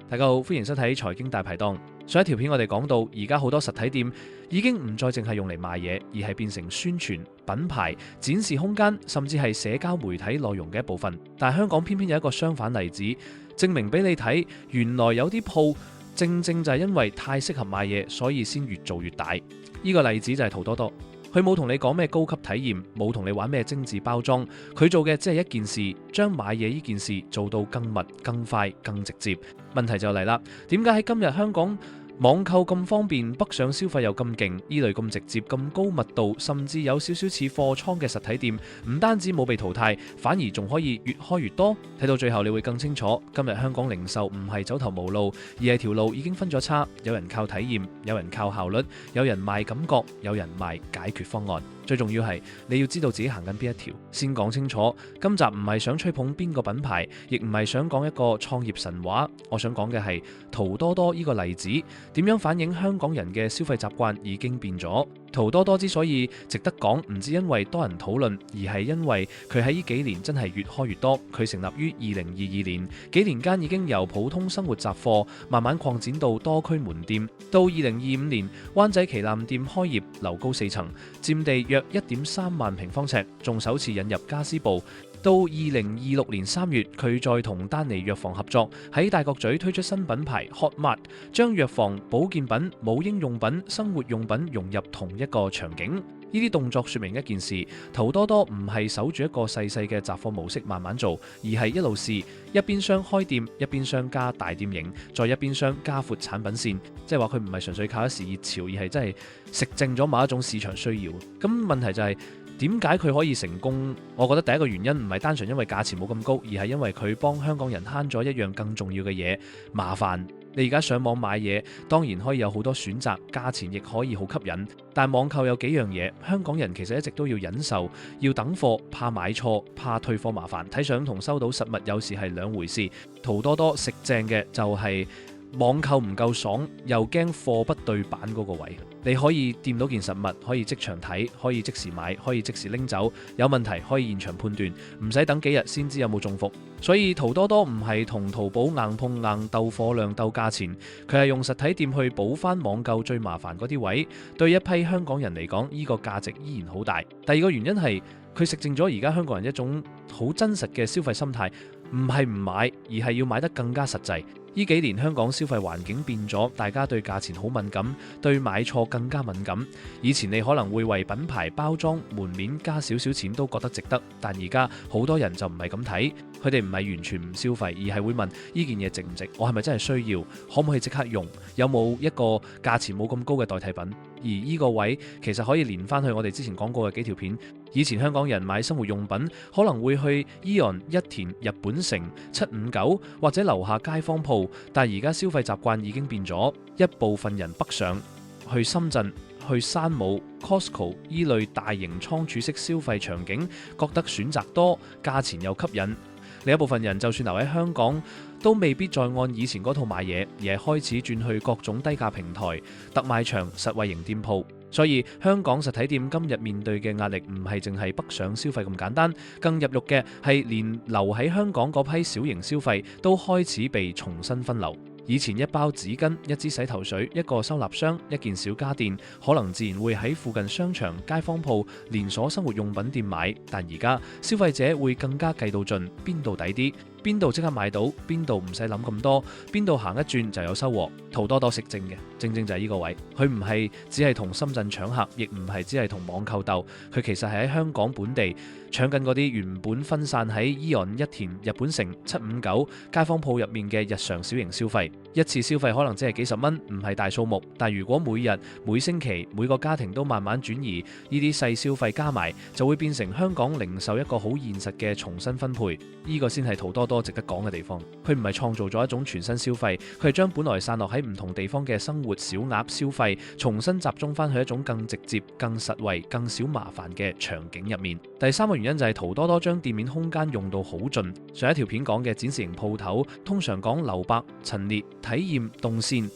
大家好，歡迎收睇財經大排檔。上一條片我哋講到，而家好多實體店已經唔再淨係用嚟賣嘢，而係變成宣傳、品牌、展示空間，甚至係社交媒體內容嘅一部分。但係香港偏偏有一個相反例子，證明俾你睇，原來有啲鋪正正就係因為太適合賣嘢，所以先越做越大。呢個例子就係淘多多。佢冇同你講咩高級體驗，冇同你玩咩精緻包裝，佢做嘅只係一件事，將買嘢呢件事做到更密、更快、更直接。問題就嚟啦，點解喺今日香港網購咁方便，北上消費又咁勁，呢類咁直接、咁高密度，甚至有少少似貨倉嘅實體店，唔單止冇被淘汰，反而仲可以越開越多？睇到最後你會更清楚，今日香港零售唔係走投無路，而係條路已經分咗叉，有人靠體驗，有人靠效率，有人賣感覺，有人賣解決方案。最重要係你要知道自己行緊邊一條，先講清楚。今集唔係想吹捧邊個品牌，亦唔係想講一個創業神話，我想講嘅係淘多多呢個例子，點樣反映香港人嘅消費習慣已經變咗。淘多多之所以值得講，唔止因為多人討論，而係因為佢喺呢幾年真係越開越多。佢成立於2022年，幾年間已經由普通生活雜貨慢慢擴展到多區門店，到2025年灣仔旗艦店開業，樓高4層，佔地約1.3萬平方尺，仲首次引入家私部。到2026年3月，佢再同丹尼藥房合作，喺大角咀推出新品牌 HotMart， 將藥房、保健品、母嬰用品、生活用品融入同一個場景。呢啲動作說明一件事，淘多多唔係守住一個細細嘅雜貨模式慢慢做，而係一路試，一邊廂開店，一邊廂加大店型，再一邊廂加闊產品線。即係話佢唔係純粹靠一時熱潮，而係真係食正咗某一種市場需要。咁問題就係，點解佢可以成功？我覺得第一個原因唔係單純因為價錢冇咁高，而係因為佢幫香港人慳咗一樣更重要嘅嘢——麻煩。你而家上網買嘢，當然可以有好多選擇，價錢亦可以好吸引。但網購有幾樣嘢，香港人其實一直都要忍受，要等貨，怕買錯，怕退貨麻煩。睇相同收到實物有時係兩回事。淘多多食正嘅就係網購唔夠爽，又驚貨不對版嗰個位。你可以掂到件實物，可以即場睇，可以即時買，可以即時拎走，有問題可以現場判斷，唔使等幾日先知有冇中伏。所以淘多多唔係同淘寶硬碰硬鬥貨量鬥價錢，佢係用實體店去補翻網購最麻煩嗰啲位。對一批香港人嚟講，呢個價值依然好大。第二個原因係佢食正咗而家香港人一種好真實嘅消費心態，唔係唔買，而係要買得更加實際。呢幾年香港消費環境變咗，大家對價錢好敏感，對買錯更加敏感。以前你可能會為品牌包裝門面加少少錢都覺得值得，但而家好多人就唔係咁睇，佢哋唔係完全唔消費，而係會問呢件嘢值唔值，我係咪真係需要，可唔可以即刻用，有冇一個價錢冇咁高嘅代替品。而呢個位其實可以連翻去我哋之前講過嘅幾條片。以前香港人買生活用品可能會去 AEON、一田、日本城、759或者樓下街坊鋪，但而家消費習慣已經變咗，一部分人北上去深圳、去山姆、Costco 依類大型倉儲式消費場景，覺得選擇多，價錢又吸引。另一部分人就算留喺香港，都未必再按以前嗰套買嘢，而係開始轉去各種低價平台、特賣場、實惠型店鋪。所以香港實體店今日面對嘅壓力唔係淨係北上消費咁簡單，更入肉嘅係連留喺香港嗰批小型消費都開始被重新分流。以前一包紙巾、一支洗頭水、一個收納箱、一件小家電，可能自然會喺附近商場、街坊鋪、連鎖生活用品店買，但而家消費者會更加計到盡，邊度抵啲，邊度即刻買到，邊度唔使諗咁多，邊度行一轉就有收穫。淘多多食正嘅，正正就係呢個位。佢唔係只係同深圳搶客，亦唔係只係同網購鬥，佢其實係喺香港本地搶緊嗰啲原本分散喺 AEON、一田、日本城、759街坊鋪入面嘅日常小型消費。一次消費可能只係幾十蚊，唔係大數目，但如果每日、每星期、每個家庭都慢慢轉移呢啲細消費加埋，就會變成香港零售一個好現實嘅重新分配。呢個先係淘多多值得講嘅地方。佢唔係創造咗一種全新消費，佢係將本來散落喺唔同地方嘅生活小額消費重新集中翻去一種更直接、更實惠、更少麻煩嘅場景入面。第三個原因就係淘多多將店面空間用到好盡。上一條片講嘅展示型鋪頭通常講留白、陳列、體驗、動線。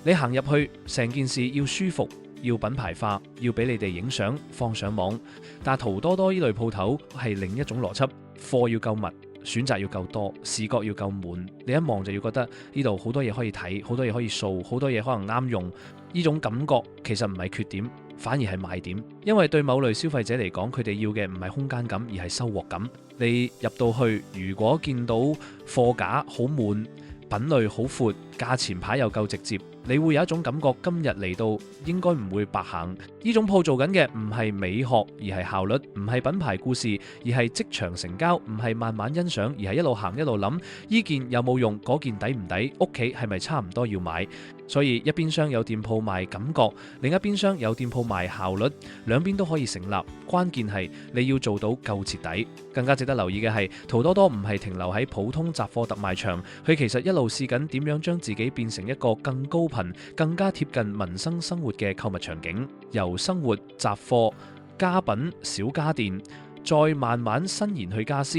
你行入去，成件事要舒服，要品牌化，要俾你哋影相放上網。但淘多多呢類鋪頭係另一種邏輯，貨要夠密，選擇要夠多，視覺要夠滿，你一望就要覺得呢度好多嘢可以睇，好多嘢可以掃，好多嘢可能啱用。呢種感覺其實唔係缺點，反而係賣點，因為對某類消費者嚟講，佢哋要嘅唔係空間感，而係收穫感。你入到去，如果見到貨架好滿，品類好闊，價錢牌又夠直接，你會有一種感覺，今日嚟到應該唔會白行。呢種鋪做緊嘅唔係美學，而係效率；唔係品牌故事，而係即場成交；唔係慢慢欣賞，而係一路行一路諗，呢件有冇用，嗰件抵唔抵，屋企係咪差唔多要買。所以一邊廂有店鋪賣感覺，另一邊廂有店鋪賣效率，兩邊都可以成立。關鍵係你要做到夠徹底。更加值得留意嘅係，淘多多唔係停留喺普通雜貨特賣場，佢其實一路試緊點樣將自己變成一個更高頻、更加貼近民生生活嘅購物場景，由生活雜貨、家品、小家電，再慢慢伸延去家私。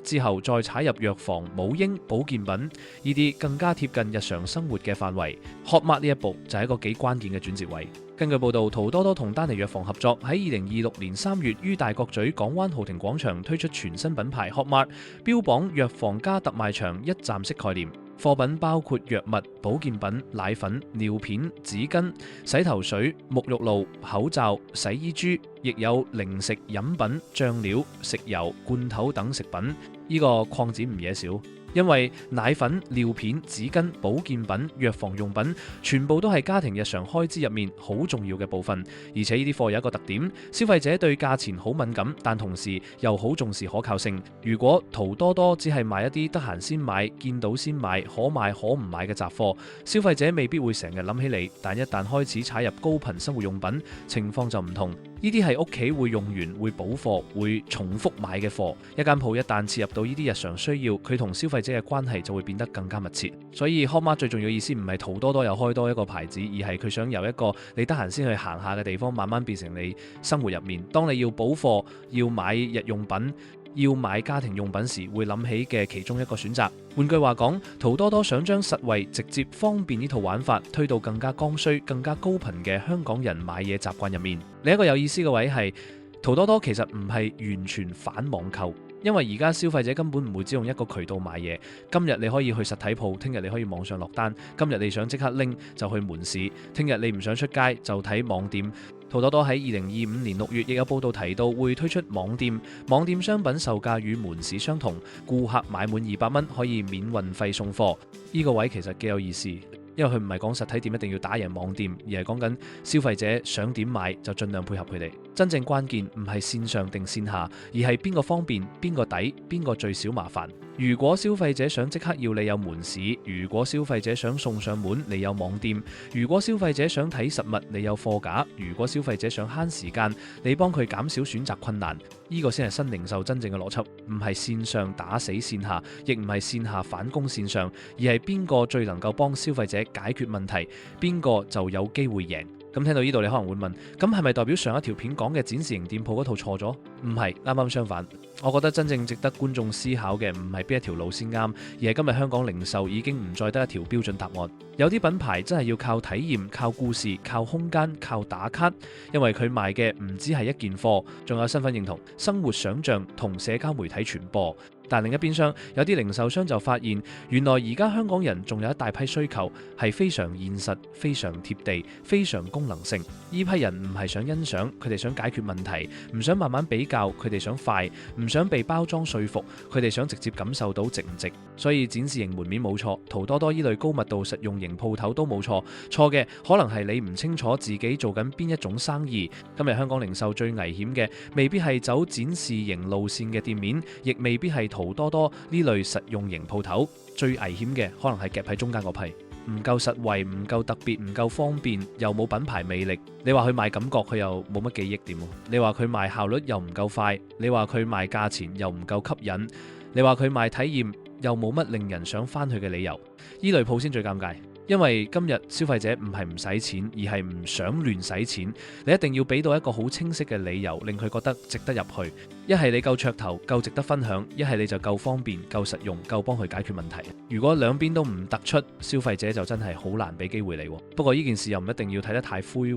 之後再踩入藥房、母嬰、保健品呢啲更加貼近日常生活嘅範圍。Hotmart 呢一步就係一個幾關鍵嘅轉折位。根據報道，淘多多同丹尼藥房合作，喺2026年3月於大角咀港灣豪庭廣場推出全新品牌 Hotmart， 標榜藥房加特賣場一站式概念。貨品包括藥物、保健品、奶粉、尿片、紙巾、洗頭水、沐浴露、口罩、洗衣珠，亦有零食、飲品、醬料、食油、罐頭等食品。呢個擴展唔嘢少。因為奶粉、尿片、紙巾、保健品、藥房用品，全部都係家庭日常開支入面好重要嘅部分。而且呢啲貨有一個特點，消費者對價錢好敏感，但同時又好重視可靠性。如果淘多多只係賣一啲得閒先買、見到先買、可買可唔買嘅雜貨，消費者未必會成日諗起你。但一旦開始踩入高頻生活用品，情況就唔同。呢啲係屋企會用完、會補貨、會重複買嘅貨。一間鋪一旦切入到呢啲日常需要，佢同消費者嘅關係就會變得更加密切。所以 Hotmart 最重要嘅意思唔係淘多多又開多一個牌子，而係佢想由一個你得閒先去行下嘅地方，慢慢變成你生活入面。當你要補貨、要買日用品、要買家庭用品時，會諗起嘅其中一個選擇。換句話講，淘多多想將實惠、直接、方便呢套玩法推到更加剛需、更加高頻嘅香港人買嘢習慣入面。另一個有意思嘅位係，淘多多其實唔係完全反網購。因為而家消費者根本唔會只用一個渠道買嘢，今日你可以去實體鋪，聽日你可以網上落單，今日你想即刻拎就去門市，聽日你唔想出街就睇網店。淘多多喺2025年6月亦有報道提到會推出網店，網店商品售價與門市相同，顧客買滿200蚊可以免運費送貨。呢個位其實幾有意思。因為佢唔係講實體店一定要打贏網店，而係講緊消費者想點買就盡量配合佢哋。真正關鍵唔係線上定線下，而係邊個方便、邊個抵、邊個最少麻煩。如果消費者想即刻要你有門市，如果消費者想送上門，你有網店；如果消費者想睇實物，你有貨架；如果消費者想慳時間，你幫佢減少選擇困難。呢個先係新零售真正嘅邏輯，唔係線上打死線下，亦唔係線下反攻線上，而係邊個最能夠幫消費者解決問題，邊個就有機會贏。咁聽到呢度，你可能會問，咁係咪代表上一條片講嘅展示型店鋪嗰套錯咗？唔係，啱啱相反。我覺得真正值得觀眾思考嘅唔係邊一條路先啱，而係今日香港零售已經唔再得一條標準答案。有啲品牌真係要靠體驗、靠故事、靠空間、靠打卡，因為佢賣嘅唔止係一件貨，仲有身份認同、生活想像同社交媒體傳播。但另一邊廂，有啲零售商就發現，原來而家香港人仲有一大批需求係非常現實、非常貼地、非常功能性。呢批人唔係想欣賞，佢哋想解決問題，唔想慢慢比較，佢哋想快，唔想被包裝說服，佢哋想直接感受到值唔值。所以展示型門面冇錯，淘多多依類高密度實用型鋪頭都冇錯。錯嘅可能係你唔清楚自己做緊邊一種生意。今日香港零售最危險嘅，未必係走展示型路線嘅店面，亦未必係淘多多呢類實用型鋪頭。最危險嘅可能係夾喺中間嗰批，唔夠實惠，唔夠特別，唔夠方便，又冇品牌魅力。你話佢賣感覺，佢又冇乜記憶點。你話佢賣效率又唔夠快，你話佢賣價錢又唔夠吸引，你話佢賣體驗又冇乜令人想翻去嘅理由。呢類鋪先最尷尬。因為今日消費者唔係唔使錢，而係唔想亂使錢。你一定要俾到一個好清晰嘅理由，令佢覺得值得入去。一一係你夠噱頭，夠值得分享；一係你就夠方便、夠實用、夠幫佢解決問題。如果兩邊都唔突出，消費者就真係好難俾機會你。不過呢件事又唔一定要睇得太灰，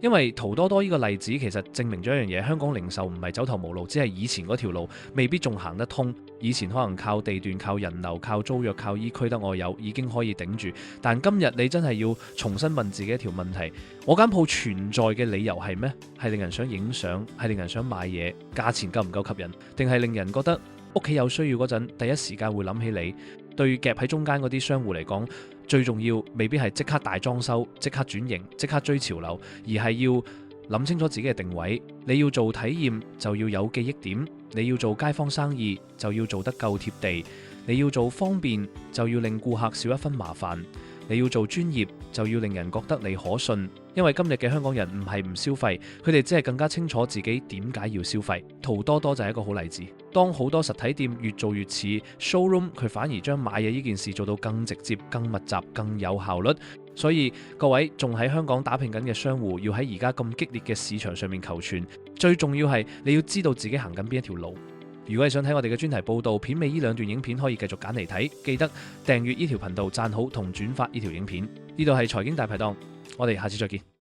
因為淘多多呢個例子其實證明咗一樣嘢：香港零售唔係走投無路，只係以前嗰條路未必仲行得通。以前可能靠地段、靠人流、靠租約、靠依區得我有已經可以頂住，但今日你真係要重新問自己一條問題：我間鋪存在嘅理由係咩？係令人想影相，係令人想買嘢，價錢夠唔夠吸引，定係令人覺得屋企有需要嗰陣第一時間會諗起你？對夾喺中間嗰啲商戶嚟講，最重要未必係即刻大裝修、即刻轉型、即刻追潮流，而係要諗清楚自己嘅定位。你要做體驗就要有記憶點，你要做街坊生意就要做得夠貼地，你要做方便就要令顧客少一分麻煩，你要做專業就要令人覺得你可信。因為今日嘅香港人唔係唔消費，佢哋只係更加清楚自己點解要消費。淘多多就係一個好例子。當好多實體店越做越似 showroom， 佢反而將買嘢呢件事做到更直接、更密集、更有效率。所以各位仲喺香港打拼緊嘅商戶，要喺而家咁激烈嘅市場上面求存，最重要係你要知道自己行緊邊一條路。如果你想睇我哋嘅專題報導，片尾呢兩段影片可以繼續揀嚟睇，記得訂閱呢條頻道、讚好同轉發呢條影片。呢度係財經大排檔，我哋下次再見。